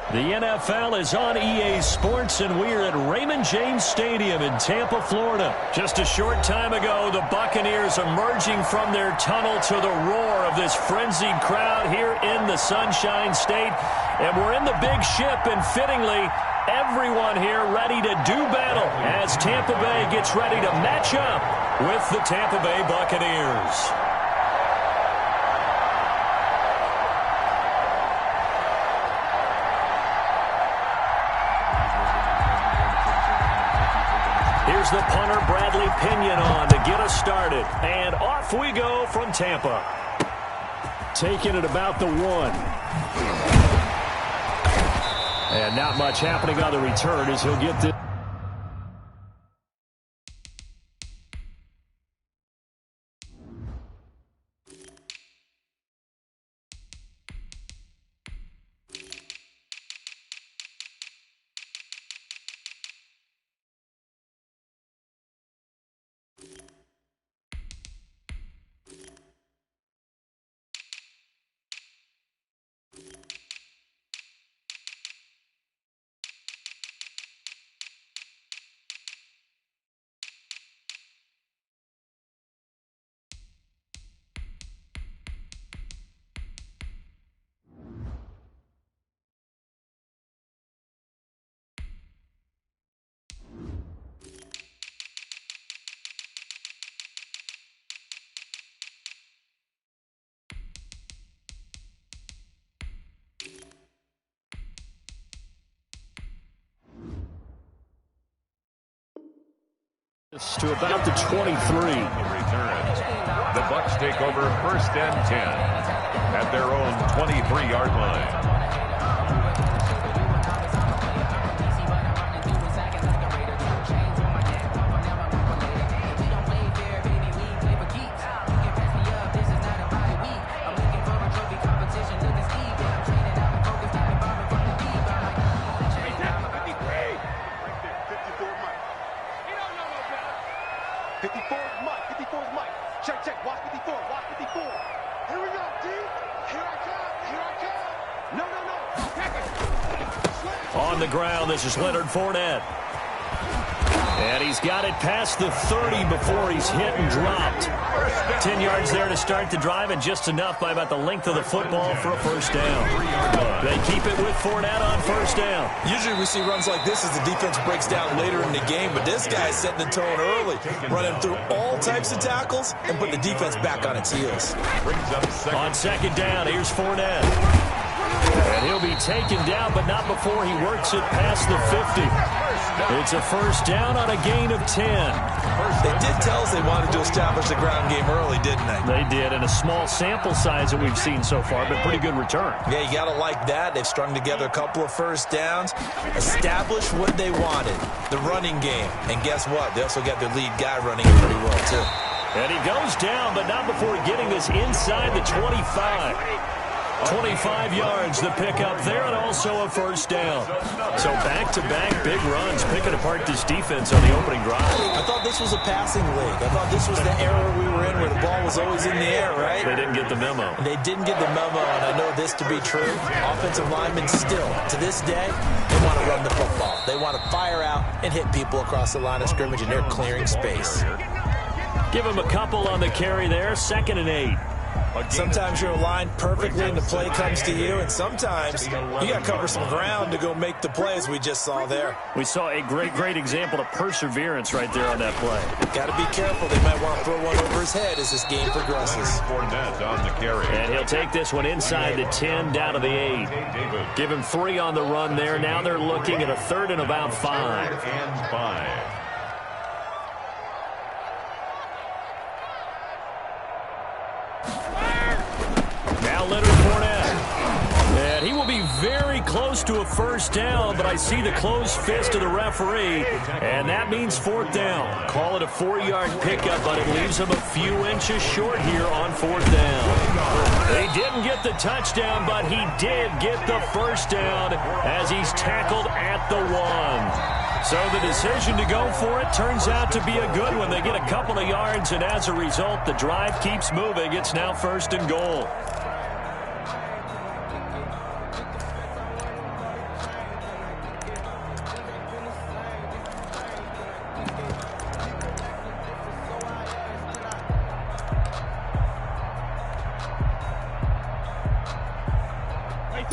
The NFL is on EA Sports, and we're at Raymond James Stadium in Tampa, Florida. Just a short time ago, the Buccaneers emerging from their tunnel to the roar of this frenzied crowd here in the Sunshine State. And we're in the big ship, and fittingly, everyone here ready to do battle as Tampa Bay gets ready to match up with the Tampa Bay Buccaneers. Here's the punter, Bradley Pinion, on to get us started. And off we go from Tampa. Taking it about the 1. And not much happening on the return as he'll get this. To about the 23. The Bucs take over 1st and 10 at their own 23-yard line. On the ground, this is Leonard Fournette. And he's got it past the 30 before he's hit and dropped. 10 yards there to start the drive, and just enough by about the length of the football for a first down. They keep it with Fournette on first down. Usually we see runs like this as the defense breaks down later in the game, but this guy's setting the tone early, running through all types of tackles and put the defense back on its heels. On second down, here's Fournette. And he'll be taken down, but not before he works it past the 50. It's a first down on a gain of 10. They did tell us they wanted to establish the ground game early, didn't they? They did, and a small sample size that we've seen so far, but pretty good return. Yeah, you got to like that. They've strung together a couple of first downs, established what they wanted, the running game. And guess what? They also got their lead guy running it pretty well, too. And he goes down, but not before getting this inside the 25. 25 yards the pickup there, and also a first down. So back-to-back big runs, picking apart this defense on the opening drive. I thought this was a passing league. I thought this was the era we were in where the ball was always in the air, right? They didn't get the memo. They didn't get the memo, and I know this to be true. Offensive linemen still, to this day, they want to run the football. They want to fire out and hit people across the line of scrimmage, and they're clearing space. Give them a couple on the carry there, 2nd and 8. Sometimes you're aligned perfectly and the play comes to you, and sometimes you got to cover some ground to go make the plays we just saw there. We saw a great example of perseverance right there on that play. Got to be careful. They might want to throw one over his head as this game progresses. On the carry. And he'll take this one inside the 10, down to the 8. Give him 3 on the run there. Now they're looking at a 3rd and about 5. And 5. Now Leonard Fournette. And he will be very close to a first down, but I see the closed fist of the referee, and that means 4th down. Call it a 4-yard pickup, but it leaves him a few inches short here on 4th down. They didn't get the touchdown, but he did get the first down as he's tackled at the 1. So the decision to go for it turns out to be a good one. They get a couple of yards, and as a result, the drive keeps moving. It's now 1st and goal.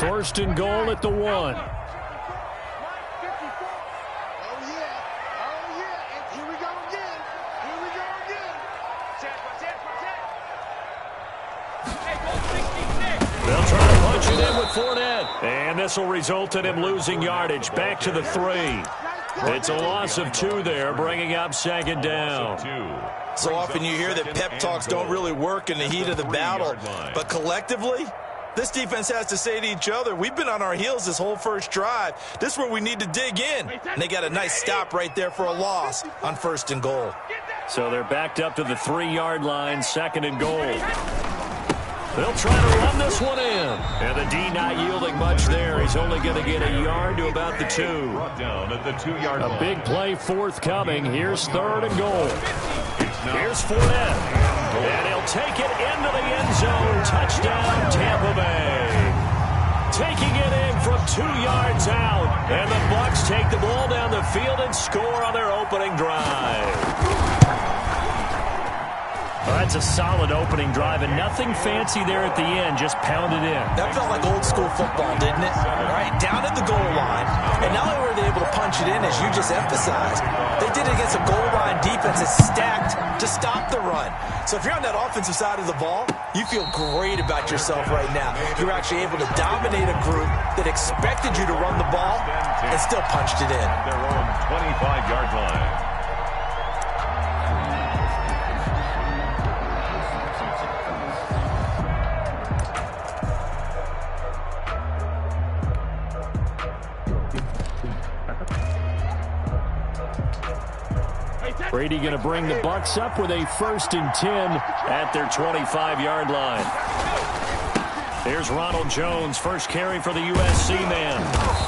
First and goal at the 1. They'll try to punch it in with Fournette. And this will result in him losing yardage. Back to the 3. It's a loss of 2 there, bringing up second down. So often you hear that pep talks don't really work in the heat of the battle. But collectively, this defense has to say to each other, we've been on our heels this whole first drive. This is where we need to dig in. And they got a nice stop right there for a loss on first and goal. So they're backed up to the 3-yard line, second and goal. They'll try to run this one in. And the D not yielding much there. He's only going to get a yard to about the 2. Down at the 2-yard line. A big play forthcoming. Here's third and goal. Here's Fournette. And he'll take it into the end zone. Touchdown, Tampa Bay. Taking it in from 2 yards out. And the Bucs take the ball down the field and score on their opening drive. Well, that's a solid opening drive, and nothing fancy there at the end, just pounded in. That felt like old school football, didn't it? All right, down at the goal line, and not only were they able to punch it in, as you just emphasized, they did it against a goal line defense that's stacked to stop the run. So if you're on that offensive side of the ball, you feel great about yourself right now. You're actually able to dominate a group that expected you to run the ball and still punched it in. Their own 25-yard line. Brady going to bring the Bucs up with a 1st and 10 at their 25-yard line. Here's Ronald Jones, first carry for the USC man.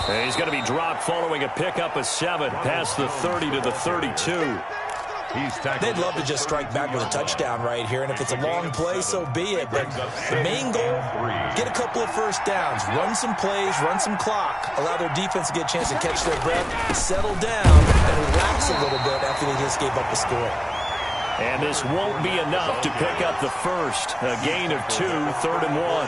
And he's going to be dropped following a pickup of 7 past the 30 to the 32. They'd love to just strike back with a touchdown right here, and if it's a long play, so be it. But the main goal, get a couple of first downs, run some plays, run some clock, allow their defense to get a chance to catch their breath, settle down, and relax a little bit after they just gave up a score. And this won't be enough to pick up the first. A gain of 2, 3rd and 1.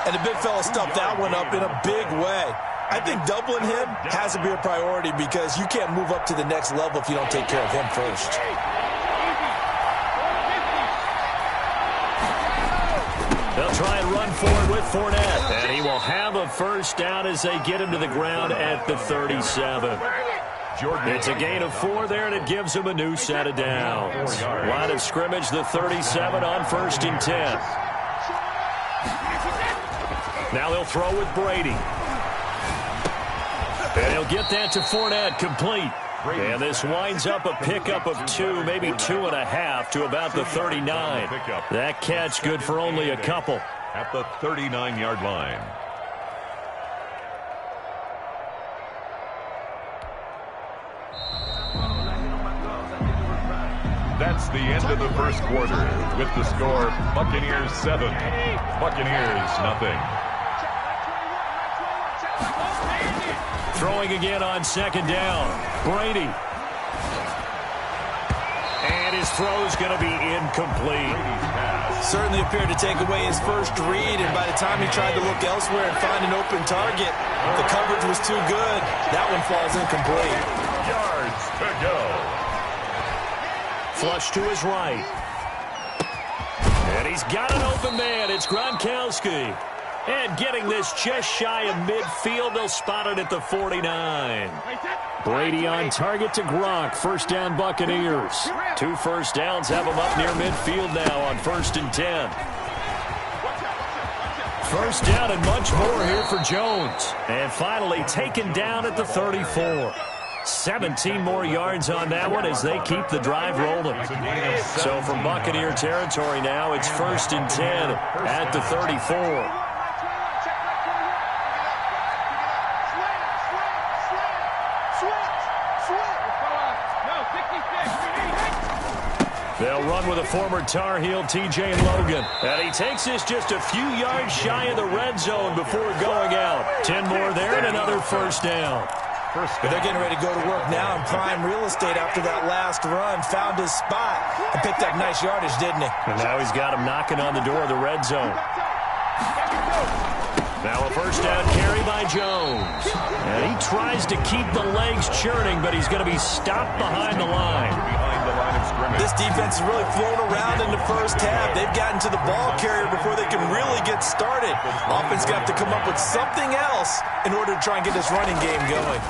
And the big fella stuffed that one up in a big way. I think doubling him has to be a priority because you can't move up to the next level if you don't take care of him first. They'll try and run forward with Fournette. And he will have a first down as they get him to the ground at the 37. It's a gain of 4 there, and it gives him a new set of downs. Line of scrimmage, the 37 on 1st and 10. Now they'll throw with Brady. And he'll get that to Fournette, complete. And this winds up a pickup of 2, maybe 2.5 to about the 39. That catch good for only a couple. At the 39-yard line. That's the end of the first quarter with the score Buccaneers 7, Buccaneers nothing. Throwing again on second down. Brady. And his throw's going to be incomplete. Certainly appeared to take away his first read, and by the time he tried to look elsewhere and find an open target, the coverage was too good. That one falls incomplete. Yards to go. Flush to his right. And he's got an open man. It's Gronkowski. And getting this just shy of midfield, they'll spot it at the 49. Brady on target to Gronk. First down, Buccaneers. 2 first downs have them up near midfield now on 1st and 10. First down and much more here for Jones. And finally taken down at the 34. 17 more yards on that one as they keep the drive rolling. So from Buccaneer territory now, it's 1st and 10 at the 34. They'll run with a former Tar Heel, TJ Logan. And he takes this just a few yards shy of the red zone before going out. 10 more there and another first down. They're getting ready to go to work now in prime real estate after that last run. Found his spot and picked up nice yardage, didn't he? And now he's got him knocking on the door of the red zone. Now a first down carry by Jones. And he tries to keep the legs churning, but he's going to be stopped behind the line. This defense has really flown around in the first half. They've gotten to the ball carrier before they can really get started. Offense got to come up with something else in order to try and get this running game going.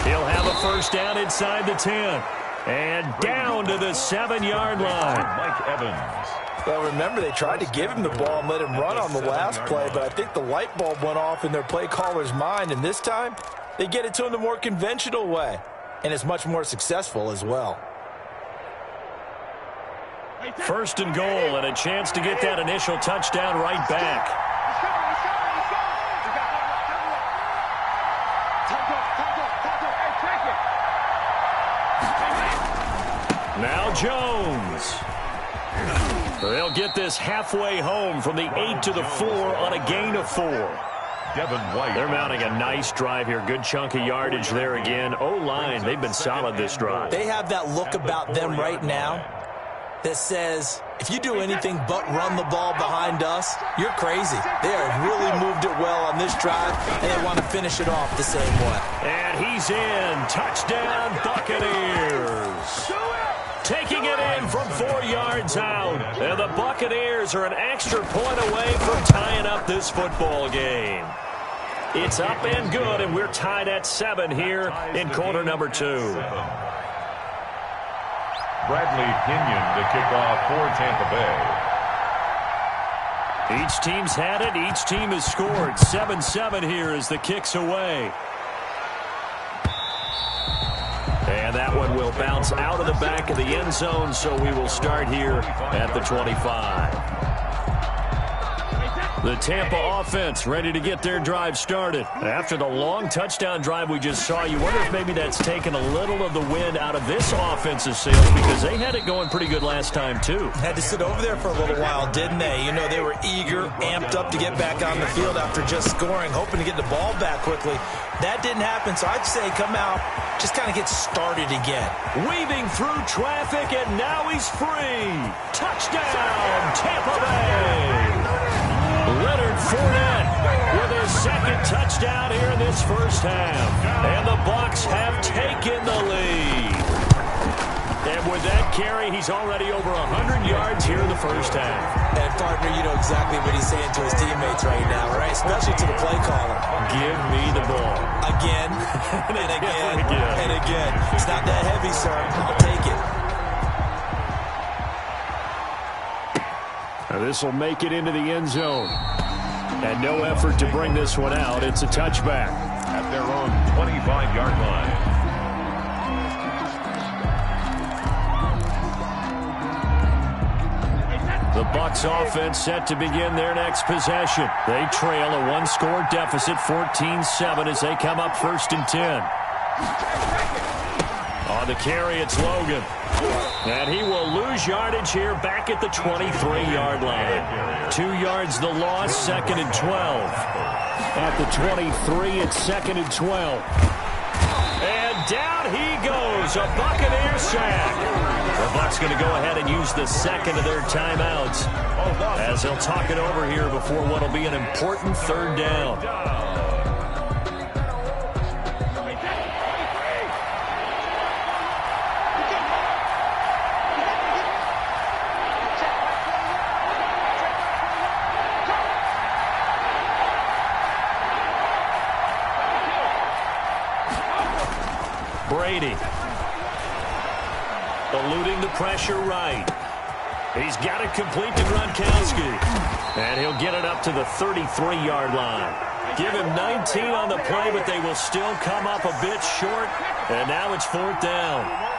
He'll have a first down inside the 10. And down to the 7-yard line. Mike Evans. Well, remember, they tried to give him the ball and let him run on the last play, but I think the light bulb went off in their play caller's mind, and this time they get it to him the more conventional way, and it's much more successful as well. First and goal, and a chance to get that initial touchdown right back. Now Jones. They'll get this halfway home from the 8 to the 4 on a gain of 4. Devin White. They're mounting a nice drive here. Good chunk of yardage there again. O-line, they've been solid this drive. They have that look about them right now that says, if you do anything but run the ball behind us, you're crazy. They have really moved it well on this drive, and they want to finish it off the same way. And he's in. Touchdown, Buccaneers. Taking it in from 4 yards out. And the Buccaneers are an extra point away from tying up this football game. It's up and good, and we're tied at 7 here in quarter number 2. Bradley Pinion to kick off for Tampa Bay. Each team's had it. Each team has scored. 7-7 here as the kick's away. And that one will bounce out of the back of the end zone, so we will start here at the 25. The Tampa offense ready to get their drive started. After the long touchdown drive we just saw, you wonder if maybe that's taken a little of the wind out of this offensive sails, because they had it going pretty good last time, too. Had to sit over there for a little while, didn't they? You know, they were eager, amped up to get back on the field after just scoring, hoping to get the ball back quickly. That didn't happen, so I'd say come out, just kind of get started again. Weaving through traffic, and now he's free. Touchdown, Tampa Bay. Leonard Fournette with his second touchdown here in this first half. And the Bucs have taken the lead. And with that carry, he's already over 100 yards here in the first half. And, partner, you know exactly what he's saying to his teammates right now, right? Especially to the play caller. Give me the ball. Again, and again, and again. It's not that heavy, sir. I'll take it. Now this will make it into the end zone. And no effort to bring this one out. It's a touchback. At their own 25-yard line. The Bucs offense set to begin their next possession. They trail a one-score deficit, 14-7, as they come up first and 10. On the carry, it's Logan. And he will lose yardage here back at the 23-yard line. 2 yards the loss, second and 12. At the 23, it's second and 12. And down he goes, a Buccaneer sack. The Bucs going to go ahead and use the second of their timeouts as they'll talk it over here before what will be an important third down. Brady eluding the pressure right. He's got it complete to Gronkowski. And he'll get it up to the 33-yard line. Give him 19 on the play, but they will still come up a bit short. And now it's fourth down.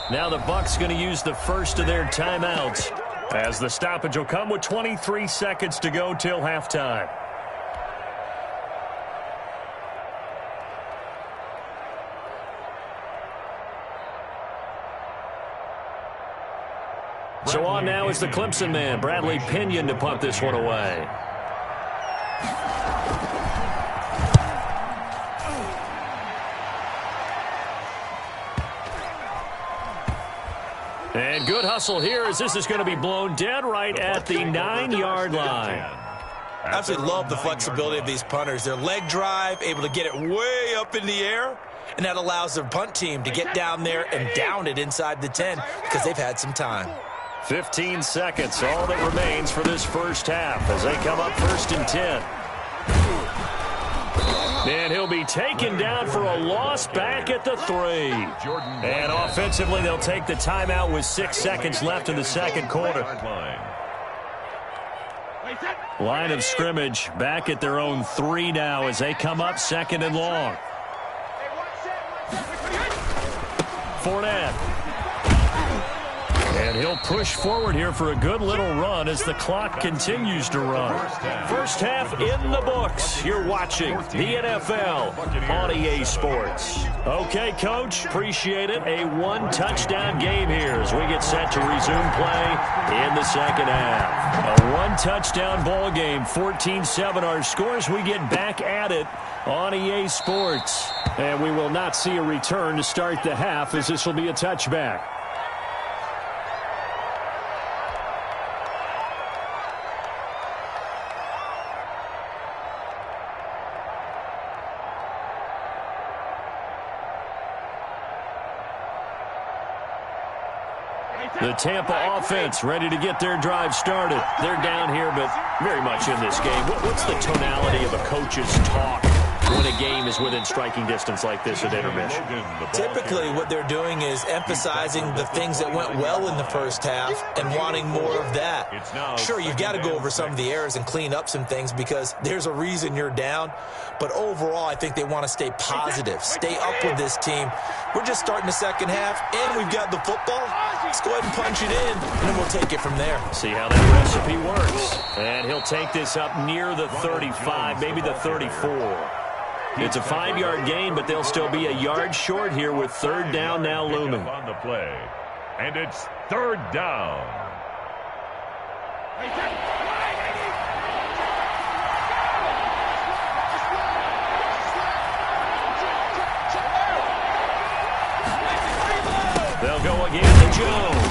Now the Bucs going to use the first of their timeouts as the stoppage will come with 23 seconds to go till halftime. on now is the Clemson man, Bradley Pinion, to punt this one away. And good hustle here as this is going to be blown dead right at the 9-yard line. I absolutely love the flexibility of these punters. Their leg drive, able to get it way up in the air, and that allows their punt team to get down there and down it inside the 10 because they've had some time. 15 seconds, all that remains for this first half as they come up 1st and 10. And he'll be taken down for a loss back at the 3. And offensively, they'll take the timeout with 6 seconds left in the second quarter. Line of scrimmage back at their own 3 now as they come up 2nd and long. Fournette. And he'll push forward here for a good little run as the clock continues to run. First half in the books. You're watching the NFL on EA Sports. Okay, Coach, appreciate it. A 1-touchdown game here as we get set to resume play in the second half. A 1-touchdown ball game, 14-7 our scores. We get back at it on EA Sports. And we will not see a return to start the half as this will be a touchback. The Tampa offense ready to get their drive started. They're down here, but very much in this game. What's the tonality of a coach's talk when a game is within striking distance like this at intermission? Typically, what they're doing is emphasizing the things that went well in the first half and wanting more of that. Sure, you've got to go over some of the errors and clean up some things because there's a reason you're down. But overall, I think they want to stay positive, stay up with this team. We're just starting the second half, and we've got the football. Let's go ahead and punch it in, and then we'll take it from there. See how that recipe works. And he'll take this up near the 35, maybe the 34. It's a 5-yard gain, but they'll still be a yard short here with 3rd down now looming. On the play, and it's 3rd down. They'll go again to Jones.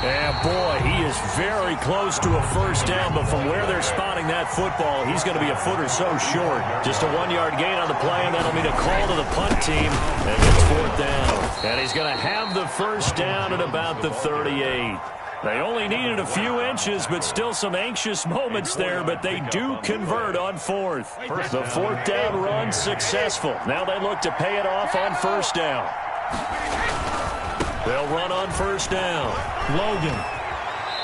And, boy, he is very close to a first down, but from where they're spotting that football, he's going to be a foot or so short. Just a 1-yard gain on the play, and that'll mean a call to the punt team, and it's 4th down. And he's going to have the first down at about the 38. They only needed a few inches, but still some anxious moments there, but they do convert on 4th. The 4th down run successful. Now they look to pay it off on 1st down. They'll run on 1st down. Logan.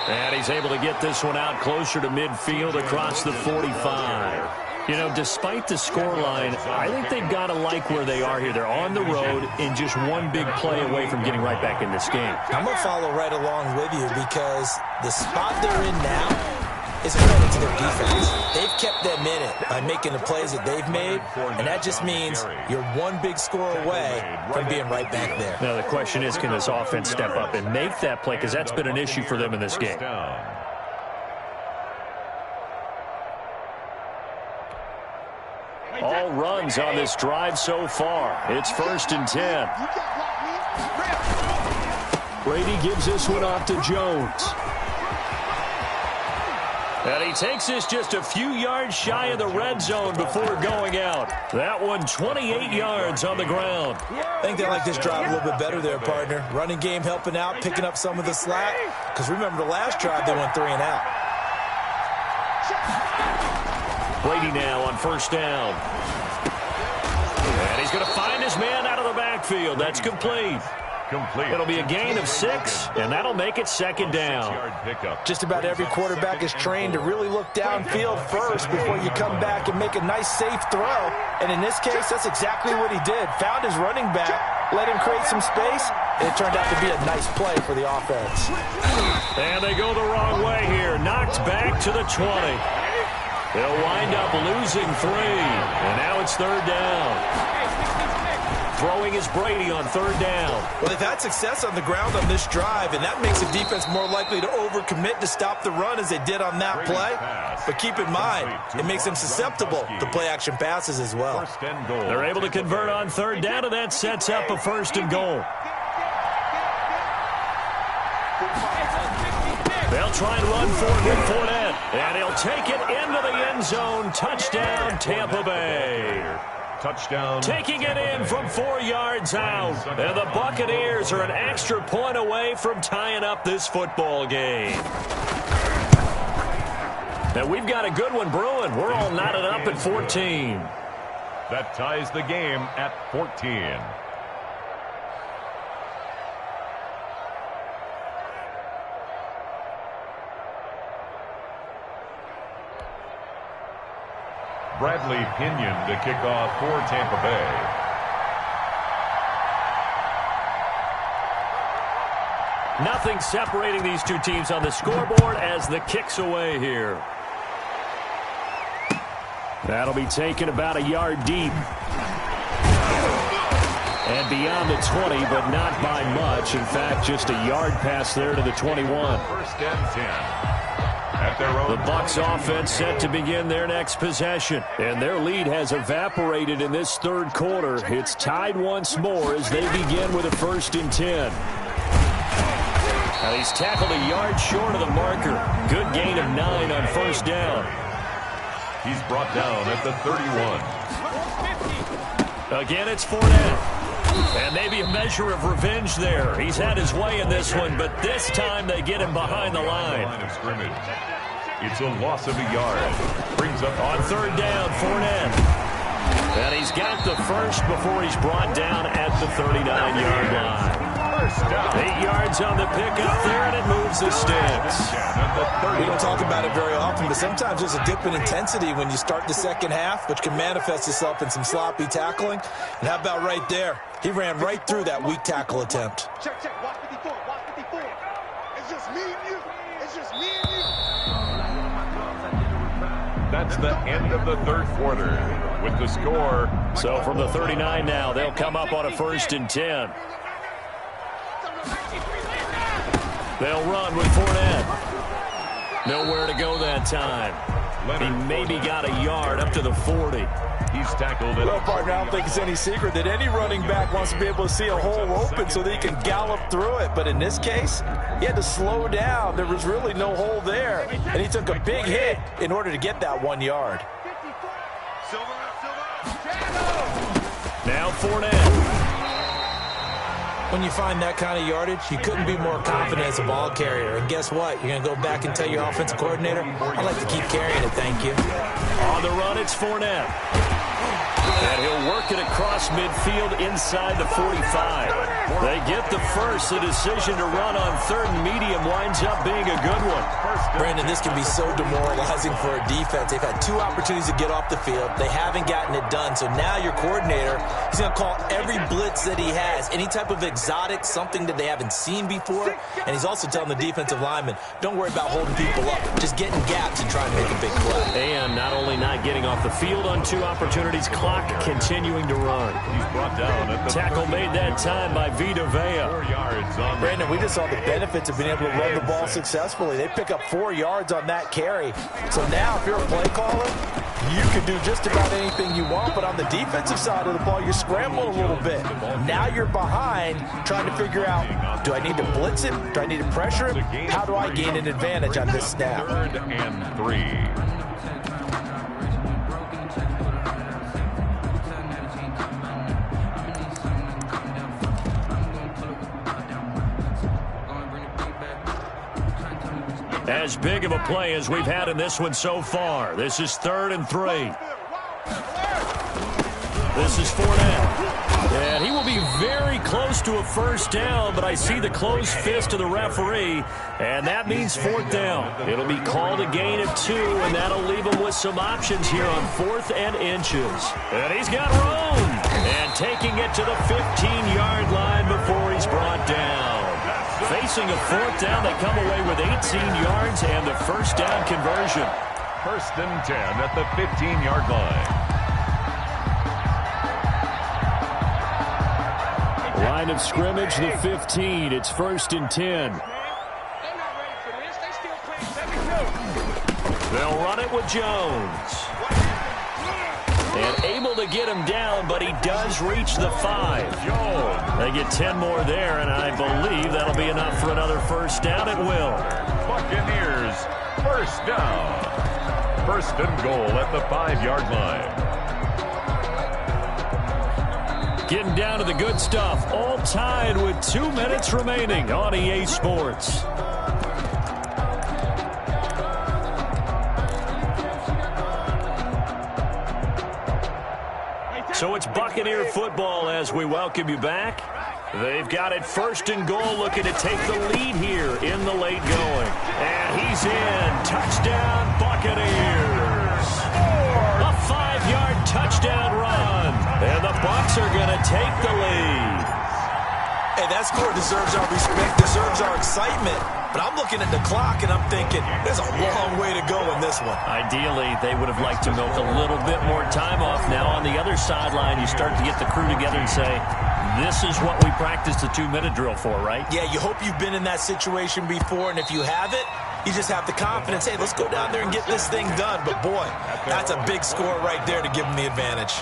And he's able to get this one out closer to midfield across the 45. You know, despite the scoreline, I think they've got to like where they are here. They're on the road and just one big play away from getting right back in this game. I'm going to follow right along with you because the spot they're in now is a credit to their defense. They've kept them in it by making the plays that they've made, and that just means you're one big score away from being right back there. Now the question is, can this offense step up and make that play? Because that's been an issue for them in this game. All runs on this drive so far. It's 1st and 10. Brady gives this one off to Jones. And he takes this just a few yards shy of the red zone before going out. That one 28 yards on the ground. I think they like this drive a little bit better there, partner. Running game helping out, picking up some of the slack. Because remember the last drive, they went 3 and out. Brady now on 1st down. And he's going to find his man out of the backfield. That's complete. It'll be a gain of 6, and that'll make it 2nd down. Just about every quarterback is trained to really look downfield first before you come back and make a nice, safe throw. And in this case, that's exactly what he did. Found his running back, let him create some space, and it turned out to be a nice play for the offense. And they go the wrong way here. Knocked back to the 20. They'll wind up losing 3, and now it's 3rd down. throwing is Brady on third down. Well, they've had success on the ground on this drive, and that makes the defense more likely to overcommit to stop the run as they did on that play. But keep in mind, it makes them susceptible to play-action passes as well. They're able to convert on third down, and that sets up a 1st and goal. They'll try and run for it with Fournette, and he'll take it into the end zone. Touchdown, Tampa Bay. Touchdown. Taking it in from 4 yards out. And the Buccaneers are an extra point away from tying up this football game. Now we've got a good one brewing. We're all knotted up at 14. That ties the game at 14. Bradley Pinion to kick off for Tampa Bay. Nothing separating these two teams on the scoreboard as the kick's away here. That'll be taken about a yard deep. And beyond the 20, but not by much. In fact, just a yard pass there to the 21. 1st and 10. The Bucs offense set to begin their next possession. And their lead has evaporated in this 3rd quarter. It's tied once more as they begin with a 1st and 10. Now he's tackled a yard short of the marker. Good gain of 9 on 1st down. He's brought down at the 31. Again, it's Fournette. And maybe a measure of revenge there. He's had his way in this one, but this time they get him behind the line. Of scrimmage. It's a loss of a yard. Brings up on 3rd down, Fournette. And he's got the 1st before he's brought down at the 39-yard line. 8 yards on the pickup there, and it moves the sticks. We don't talk about it very often, but sometimes there's a dip in intensity when you start the 2nd half, which can manifest itself in some sloppy tackling. And how about right there? He ran right through that weak tackle attempt. Check. Watch 54. Watch 54. It's just me and you. It's just me and you. That's the end of the 3rd quarter with the score. So from the 39 now, they'll come up on a 1st and 10. They'll run with Fournette. Nowhere to go that time. He maybe got a yard up to the 40. He's tackled it. Well, partner, I don't think it's any secret that any running back wants to be able to see a hole open so that he can gallop through it. But in this case, he had to slow down. There was really no hole there. And he took a big hit in order to get that 1 yard. Now Fournette. When you find that kind of yardage, you couldn't be more confident as a ball carrier. And guess what? You're going to go back and tell your offensive coordinator, I'd like to keep carrying it, thank you. On the run, it's Fournette. And he'll work it across midfield inside the 45. They get the 1st. The decision to run on 3rd and medium winds up being a good one. Brandon, this can be so demoralizing for a defense. They've had 2 opportunities to get off the field. They haven't gotten it done. So now your coordinator, he's going to call every blitz that he has, any type of exotic, something that they haven't seen before. And he's also telling the defensive lineman, don't worry about holding people up. Just get in gaps and try to make a big play. And not only not getting off the field on 2 opportunities, clock continuing to run. He's brought down at the tackle made that time by Vita Vea. 4 yards on Brandon, we just saw the benefits of being able to run the ball successfully. They pick up 4 yards on that carry. So now if you're a play caller, you can do just about anything you want, but on the defensive side of the ball, you're scrambling a little bit. Now you're behind trying to figure out, do I need to blitz him? Do I need to pressure him? How do I gain an advantage on this snap? 3rd and 3. As big of a play as we've had in this one so far. This is 3rd and 3. This is Fournette. And he will be very close to a 1st down, but I see the closed fist of the referee, and that means 4th down. It'll be called a gain of 2, and that'll leave him with some options here on 4th and inches. And he's got room. And taking it to the 15-yard line before he's brought down. Facing a 4th down, they come away with 18 yards and the 1st down conversion. 1st and 10 at the 15-yard line. Line of scrimmage, the 15. It's 1st and 10. They'll run it with Jones. And able to get him down, but he does reach the 5. Jones. They get 10 more there, and I believe that'll be enough for another first down. It will. Buccaneers, first down. 1st and goal at the 5-yard line. Getting down to the good stuff. All tied with 2 minutes remaining on EA Sports. So it's Buccaneer football as we welcome you back. They've got it 1st and goal, looking to take the lead here in the late going. And he's in. Touchdown, Buccaneers. A 5-yard touchdown run. And the Bucs are going to take the lead. Hey, that score deserves our respect, deserves our excitement. But I'm looking at the clock, and I'm thinking, there's a long way to go in this one. Ideally, they would have liked to milk a little bit more time off. Now, on the other sideline, you start to get the crew together and say, this is what we practiced the 2-minute drill for, right? Yeah, you hope you've been in that situation before, and if you haven't, you just have the confidence, hey, let's go down there and get this thing done. But, boy, that's a big score right there to give them the advantage.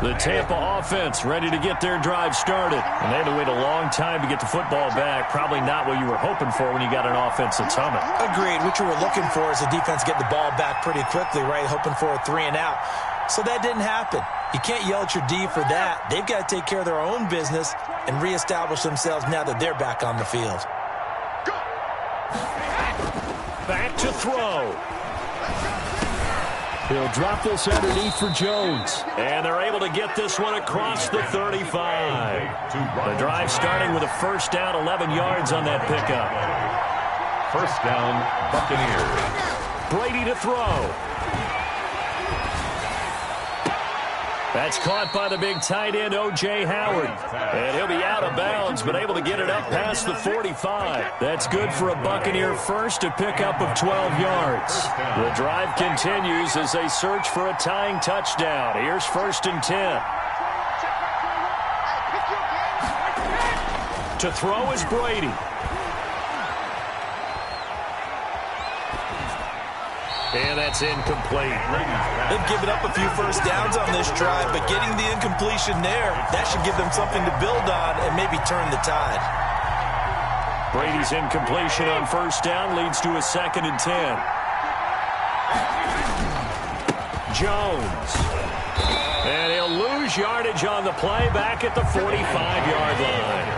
The Tampa offense ready to get their drive started. And they had to wait a long time to get the football back. Probably not what you were hoping for when you got an offense that's humming. Agreed. What you were looking for is the defense get the ball back pretty quickly, right? Hoping for a 3-and-out. So that didn't happen. You can't yell at your D for that. They've got to take care of their own business and reestablish themselves now that they're back on the field. Back to throw. He'll drop this underneath for Jones. And they're able to get this one across the 35. The drive starting with a first down, 11 yards on that pickup. First down, Buccaneers. Brady to throw. That's caught by the big tight end, O.J. Howard. And he'll be out of bounds, but able to get it up past the 45. That's good for a Buccaneer first, a pickup of 12 yards. The drive continues as they search for a tying touchdown. Here's 1st and 10. To throw is Brady. And that's incomplete. They've given up a few first downs on this drive, but getting the incompletion there, that should give them something to build on and maybe turn the tide. Brady's incompletion on first down leads to a 2nd and 10. Jones. And he'll lose yardage on the play back at the 45-yard line.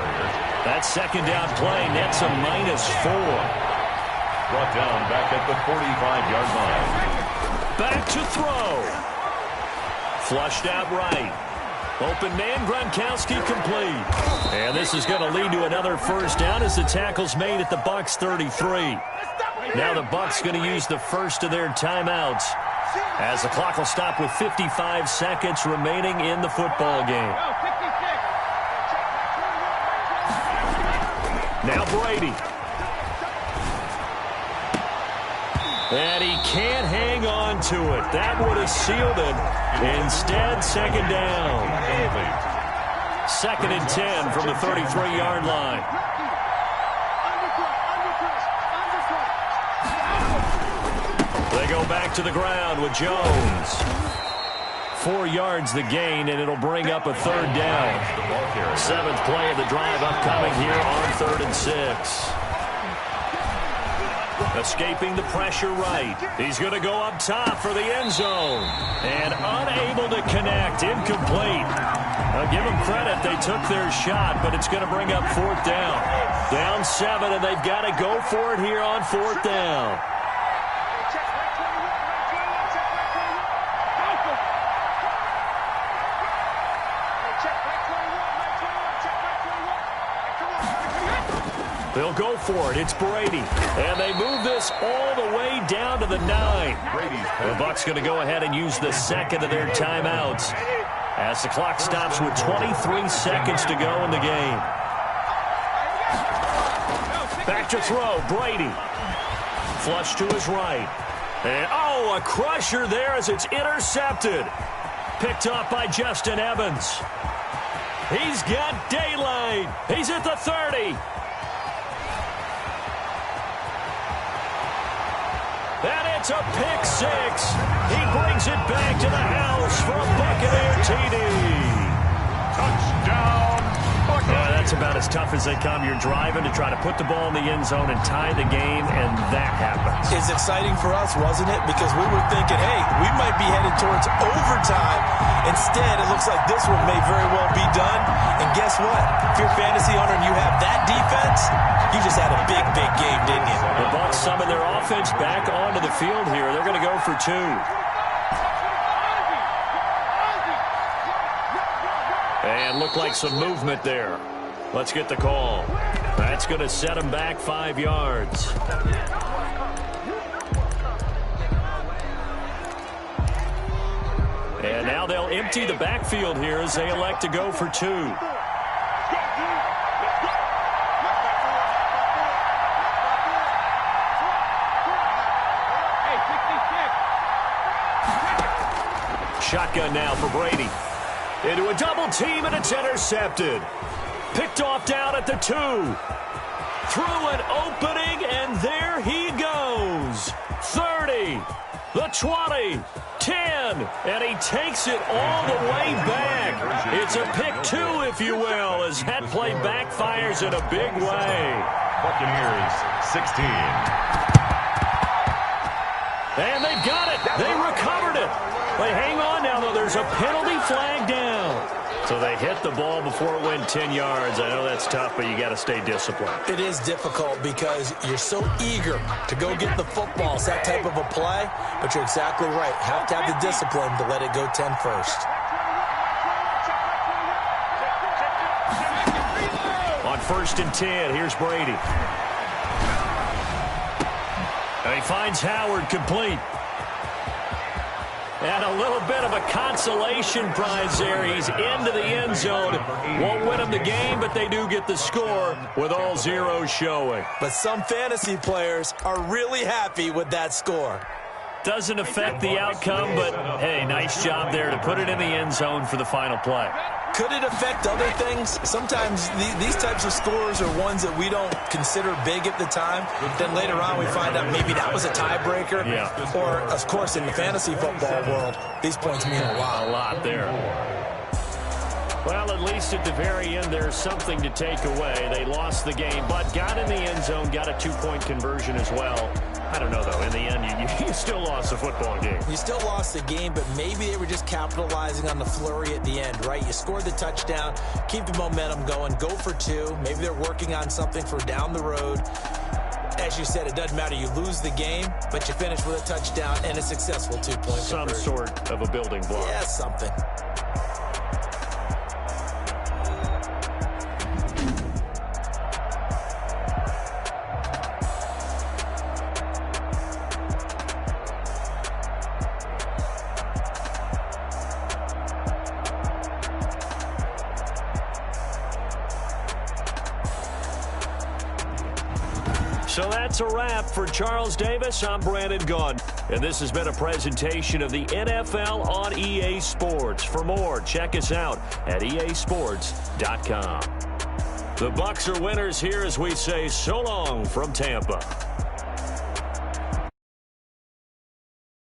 That 2nd down play nets a -4. Brought down back at the 45-yard line. Back to throw. Flushed out right. Open man, Gronkowski complete. And this is going to lead to another first down as the tackle's made at the Bucs 33. Now the Bucs going to use the first of their timeouts as the clock will stop with 55 seconds remaining in the football game. Now Brady. And he can't hang on to it. That would have sealed it. Instead, 2nd down. 2nd and 10 from the 33-yard line. They go back to the ground with Jones. 4 yards the gain, and it'll bring up a 3rd down. 7th play of the drive upcoming here on 3rd and 6. Escaping the pressure right. He's going to go up top for the end zone. And unable to connect. Incomplete. I'll give them credit. They took their shot, but it's going to bring up 4th down. Down 7, and they've got to go for it here on 4th down. They'll go for it. It's Brady. And they move this all the way down to the 9. The Bucs going to go ahead and use the 2nd of their timeouts as the clock stops with 23 seconds to go in the game. Back to throw. Brady. Flush to his right. And, oh, Oh, a crusher there as it's intercepted. Picked up by Justin Evans. He's got daylight. He's at the 30. And it's a pick six. He brings it back to the house for a Buccaneer TD. Touchdown, Buccaneers. That's about as tough as they come. You're driving to try to put the ball in the end zone and tie the game, and that happens. It's exciting for us, wasn't it? Because we were thinking, hey, we might be headed towards overtime. Instead, it looks like this one may very well be done. And guess what? If you're a fantasy owner and you have that defense, you just had a big, big game, didn't you? The Bucs summon their offense back onto the field here. They're going to go for two. And looked like some movement there. Let's get the call. That's going to set them back 5 yards. And now they'll empty the backfield here as they elect to go for two. Shotgun now for Brady. Into a double team, and it's intercepted. Picked off down at the 2. Through an opening, and there he goes. 30, the 20, 10, and he takes it all the way back. It's a pick 2, if you will, as that play backfires in a big way. Buccaneers 16. And they've got it. They recovered it. They hang on now, though. There's a penalty flag down. So they hit the ball before it went 10 yards. I know that's tough, but you got to stay disciplined. It is difficult because you're so eager to go get the football. It's that type of a play, but you're exactly right. Have to have the discipline to let it go 10 first. On 1st and 10, here's Brady. And he finds Howard complete. And a little bit of a consolation prize there. He's into the end zone. Won't win them the game, but they do get the score with all zeros showing. But some fantasy players are really happy with that score. Doesn't affect the outcome, but, hey, nice job there to put it in the end zone for the final play. Could it affect other things? Sometimes these types of scores are ones that we don't consider big at the time. Then later on we find out maybe that was a tiebreaker. Yeah. Or, of course, in the fantasy football world, these points mean a lot. A lot there. Well, at least at the very end, there's something to take away. They lost the game, but got in the end zone, got a 2-point conversion as well. I don't know, though. In the end, you still lost the football game. You still lost the game, but maybe they were just capitalizing on the flurry at the end, right? You scored the touchdown, keep the momentum going, go for two. Maybe they're working on something for down the road. As you said, it doesn't matter. You lose the game, but you finish with a touchdown and a successful 2-point conversion. Some sort of a building block. Yeah, something. So that's a wrap for Charles Davis. I'm Brandon Gunn. And this has been a presentation of the NFL on EA Sports. For more, check us out at easports.com. The Bucs are winners here as we say so long from Tampa.